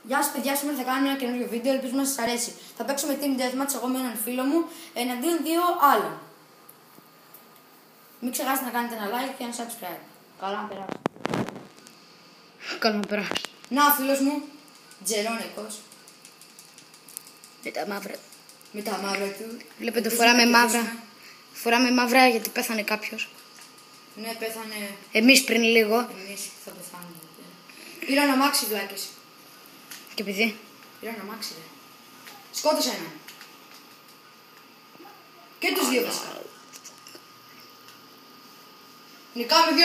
Γεια σας παιδιά, σήμερα θα κάνουμε ένα καινούριο βίντεο, ελπίζουμε να σας αρέσει. Θα παίξουμε team deathmatch εγώ με έναν φίλο μου εναντίον δύο άλλων. Μην ξεχάσετε να κάνετε ένα like και ένα subscribe. Καλά να περάσετε. Καλά να περάσει. Να ο φίλος μου, Τζερόνικος. Με τα μαύρα. Με τα μαύρα του. Βλέπετε φοράμε μαύρα. Φοράμε μαύρα γιατί πέθανε κάποιος. Ναι, πέθανε. Εμείς πριν λίγο. Εμείς θα πεθάνουμε. Πήραν αμάξι βλάκες. Και επειδή. Πήραν αμάξι ρε. Σκότωσε έναν. Και τους δύο βασικά. Νικάμε 2-0.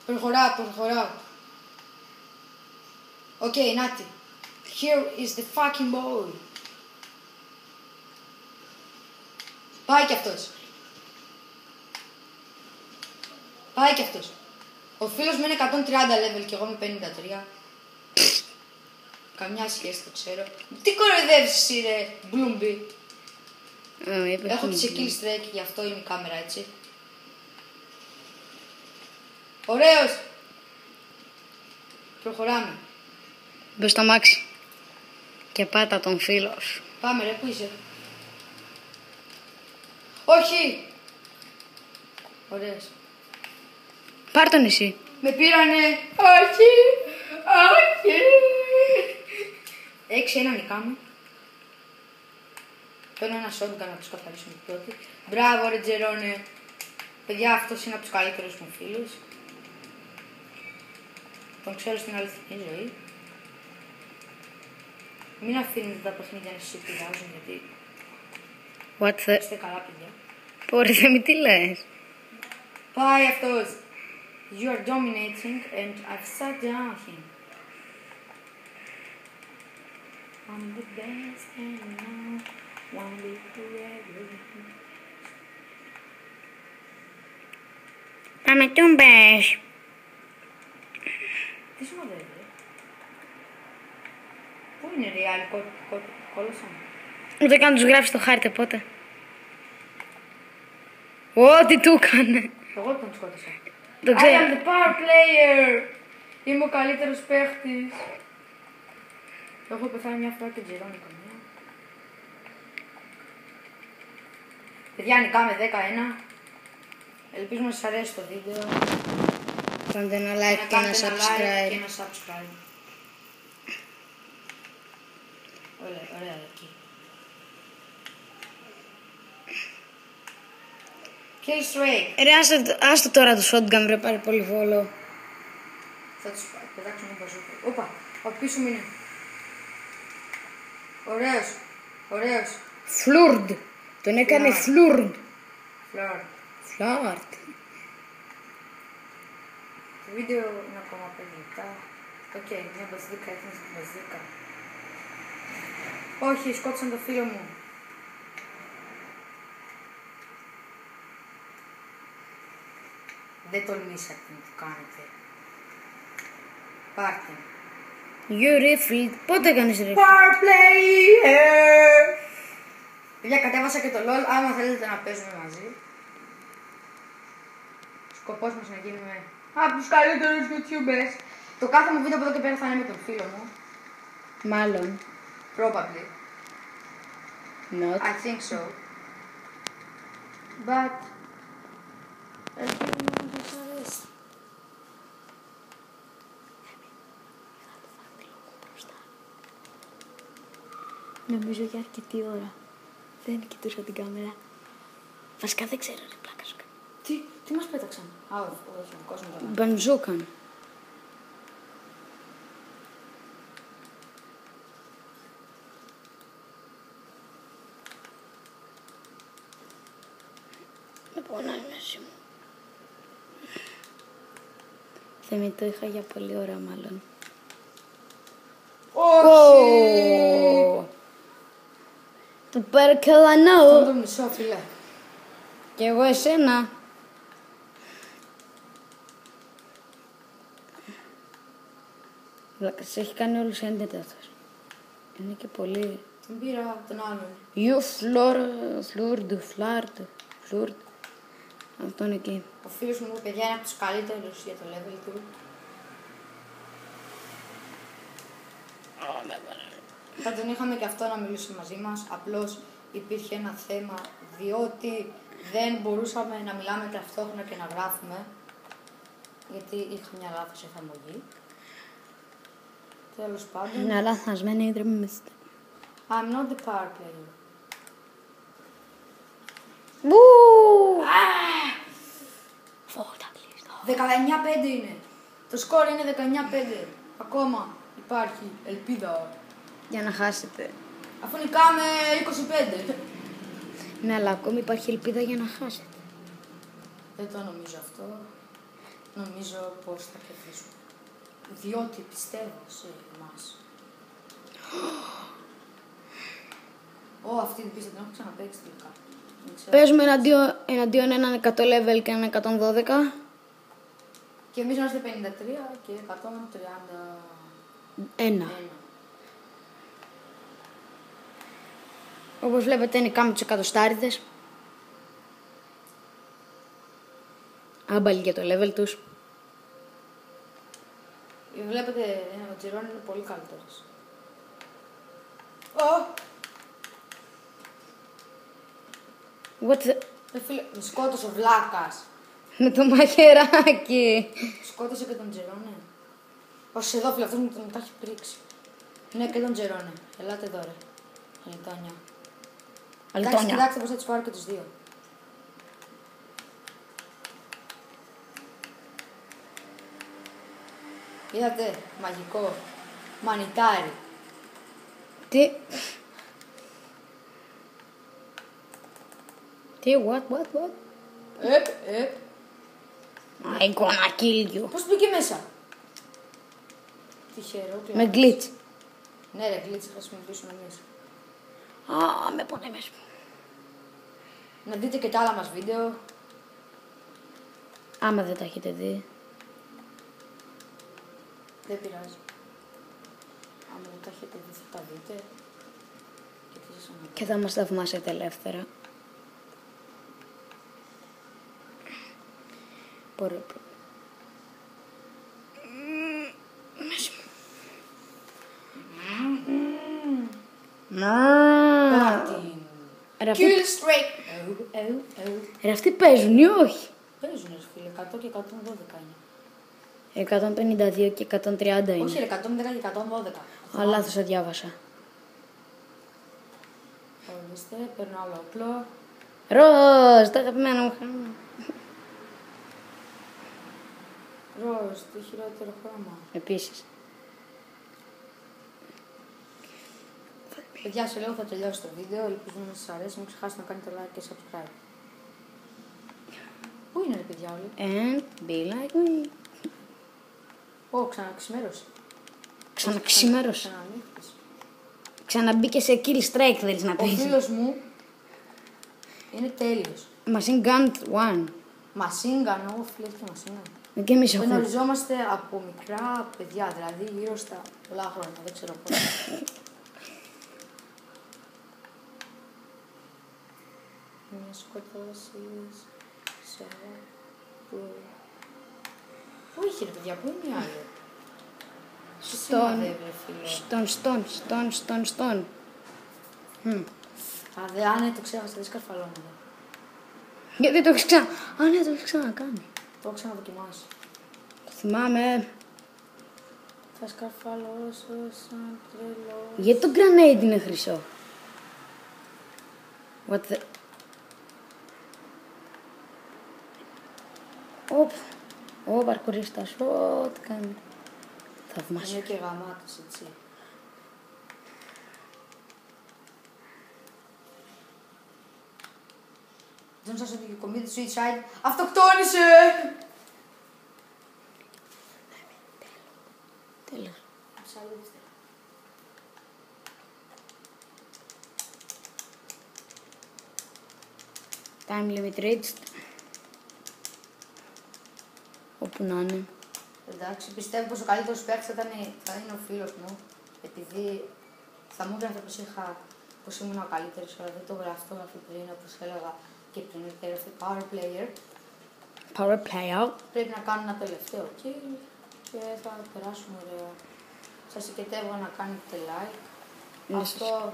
Προχωράω. Οκ, Νάτι. Here is the fucking ball. Πάει κι αυτός. Ο φίλος μου είναι 130 level και εγώ με 53. Καμιά σχέση, το ξέρω. Τι κοροϊδεύεις εσύ ρε, Μπλούμπι. Έχω τις kill streak και γι' αυτό είναι η κάμερα έτσι. Ωραίος. Προχωράμε. Μπες στο αμάξι. Και πάτα τον φίλο σου. Πάμε ρε, πού είσαι. Όχι. Ωραίος. Πάρ' τον εσύ. Με πήρανε. Όχι. 6-1 νικάμε. Παίρνω ένα shotgun να τους καθαρίσουμε πρώτοι. Μπράβο ρε Τζερόνε. Παιδιά, αυτός είναι από τους καλύτερους μου φίλους. Τον ξέρω στην αληθινή ζωή. Μην αφήνετε τα παιχνίδια να σας επηρεάζουν γιατί είστε καλά παιδιά. Πόρε, δεν με τι λες. Πάει αυτός. You are dominating and I've sat down him. I'm the best and now won't be forever. Πάμε τούμπες. Τι σημαδεύει ρε. Πού είναι ρε οι άλλοι κόλωσαν. Ούτε καν τους γράφει στο χάρτη πότε. Ό,τι του έκανε. Εγώ τον σκότωσα. Το I ξέρω. am the power player. Είμαι ο καλύτερος παίχτης. Έχω πεθάνει μια φορά και Τζερόνικο. Παιδιά, νικάμε 10-1. Ελπίζουμε να σας αρέσει το βίντεο. Κάντε ένα like και ένα subscribe. Ωραία, εκεί. Kill straight. Ρε, άστο τώρα το shotgun, ρε, πάρει πολύ βόλο. Θα τους πετάξουμε ένα μπαζούκο. Όπα, από πίσω μου είναι. Ωραίος. Φλουρντ. Τον έκανε φλουρντ. Φλάρτ. Το βίντεο είναι ακόμα 5 λεπτά. Οκ, μια μπαζίκα, έφυγε την μπαζίκα. Όχι, σκότωσαν το φίλο μου. Δεν τολμήσατε να το κάνετε. Πάρτε. You riffled. Πότε έκανες riffled? Power player! Παιδιά, κατέβασα και το LOL, άμα θέλετε να παίζουμε μαζί. Σκοπός μας να γίνουμε από τους καλύτερους YouTubers. Το κάθε μου βίντεο από εδώ και πέρα θα είναι με τον φίλο μου. Μάλλον. Probably. Not. I think so. But... ελπίζουμε να σας αρέσει. Νομίζω για αρκετή ώρα. Δεν κοιτούσα την κάμερα. Βασικά δεν ξέρω, ρε, πλάκα σου. Τι μας πέταξαν. Α, όχι, ο δικός μου τώρα. Μπανζούκαν. Με πονάει μέση μου. Θεμητό είχα για πολλή ώρα μάλλον. Όχι! Το περκελανό. Αυτό το μισό, φίλε. Κι εγώ εσένα. Βλάκα, σε έχει κάνει όλους έντετα αυτός. Είναι και πολύ. Τον πήρα τον άλλον. You flirt. Αυτόν εκεί. Ο φίλος μου, παιδιά, είναι από τους καλύτερους για το level του. Θα τον είχαμε και αυτό να μιλήσει μαζί μας, απλώς υπήρχε ένα θέμα, διότι δεν μπορούσαμε να μιλάμε ταυτόχρονα και να γράφουμε, γιατί είχα μια λάθος εφαρμογή. Τέλος πάντων. Μια λαθασμένη ίδρυμα. I'm not the power player. Μπου! 19-5 είναι. Το σκορ είναι 19-5. Ακόμα υπάρχει ελπίδα. Για να χάσετε. Αφού νικάμε 25. Ναι, αλλά ακόμη υπάρχει ελπίδα για να χάσετε. Δεν το νομίζω αυτό. Νομίζω πως θα κερδίσουμε. Διότι πιστεύω σε εμάς. Αυτή την πίστα την έχω ξαναπαίξει τελικά. Παίζουμε εναντίον έναν 100 level και έναν 112. Και εμείς είμαστε 53 και 131. Όπως βλέπετε νικάμε τους εκατοστάριδες. Άμπαλοι για το level τους. Βλέπετε, ο Τζιρόν είναι πολύ καλύτερος. What the... Φίλε, με σκότωσε ο βλάκας. Με το μαχαιράκι. Σκότωσε και τον Τζερόνε. Ως εδώ φίλε, αυτός μου τον τα έχει πρίξει. Ναι, και τον Τζερόνε. Ελάτε εδώ ρε. Αλιτόνια. Εντάξει, κοιτάξτε πως θα τους πάρω και τους δύο. Είδατε, μαγικό. Μανιτάρι. Τι, what? I'm gonna kill you. Πώς μπήκε μέσα. Τυχερό. Με glitch. Ναι ρε, glitch θα χρησιμοποιήσουμε εμείς. Με πονέμες. Να δείτε και τα άλλα μας βίντεο. Άμα δεν τα έχετε δει. Δεν πειράζει. Άμα δεν τα έχετε δει θα τα δείτε. Και θα μας θαυμάσετε ελεύθερα. Μπορεί. Kill straight. Ρε αυτοί παίζουν ή όχι. Παίζουν ρε φίλε, 100 και 112 είναι. 152 και 130 είναι. Όχι ρε, 110 και 112. Λάθος το διάβασα. Ορίστε, παίρνω άλλο όπλο. Ροζ, το αγαπημένο μου χρώμα. Ροζ, το χειρότερο χρώμα. Επίσης. Παιδιά, σε λίγο θα τελειώσει το βίντεο. Ελπίζω να σας αρέσει. Μην ξεχάσετε να κάνετε like και subscribe. Πού είναι ρε παιδιά όλοι. And be like me. Ξαναξημέρωσε. Ξαναξημέρωσε. Ξαναμπήκε σε kill strike θέλεις να Ο πεις. φίλος μου είναι τέλειος. Machine Gun 1. Μασίγκαν, φίλε και μασίγκαν. Και εμείς έχουμε. Γνωριζόμαστε από μικρά παιδιά, δηλαδή γύρω στα πολλά χρόνια, δεν ξέρω πώς. Μια σκοτώσεις σε πού είχε ρε παιδιά, πού είναι οι άλλοι. Στον. Αν το ξέχασα, δεν σκαρφαλώνω. Γιατί το έχεις ξανά. Ναι, το έχεις ξανακάνει. Το έχω ξαναδοκιμάσει. Το θυμάμαι. Θα σκαρφαλώσω σαν τρελό. Γιατί το grenade είναι χρυσό. What the... Ο παρκουρίστας, ό,τι κάνει. Θαυμάσιο. Είναι και γαμάτος, έτσι. Δεν σας ότι η κομμή του Suicide αυτοκτόνησε! Τέλος. Time limit reached. Όπου να είναι. Εντάξει, πιστεύω πως ο καλύτερος παίκτης θα είναι ο φίλος μου. Επειδή θα μου έγραφε πως ήμουν ο καλύτερος, αλλά δεν το γράφει πριν, όπως έλεγα και πριν γράφει power player. Power player. Πρέπει να κάνω ένα τελευταίο kill και θα περάσουμε ωραία. Σας συγκετεύω να κάνετε like. Ναι, Αυτό...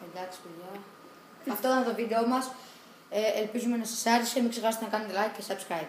Εντάξει παιδιά. Αυτό ήταν το βίντεο μας. Ελπίζουμε να σας άρεσε. Μην ξεχάσετε να κάνετε like και subscribe.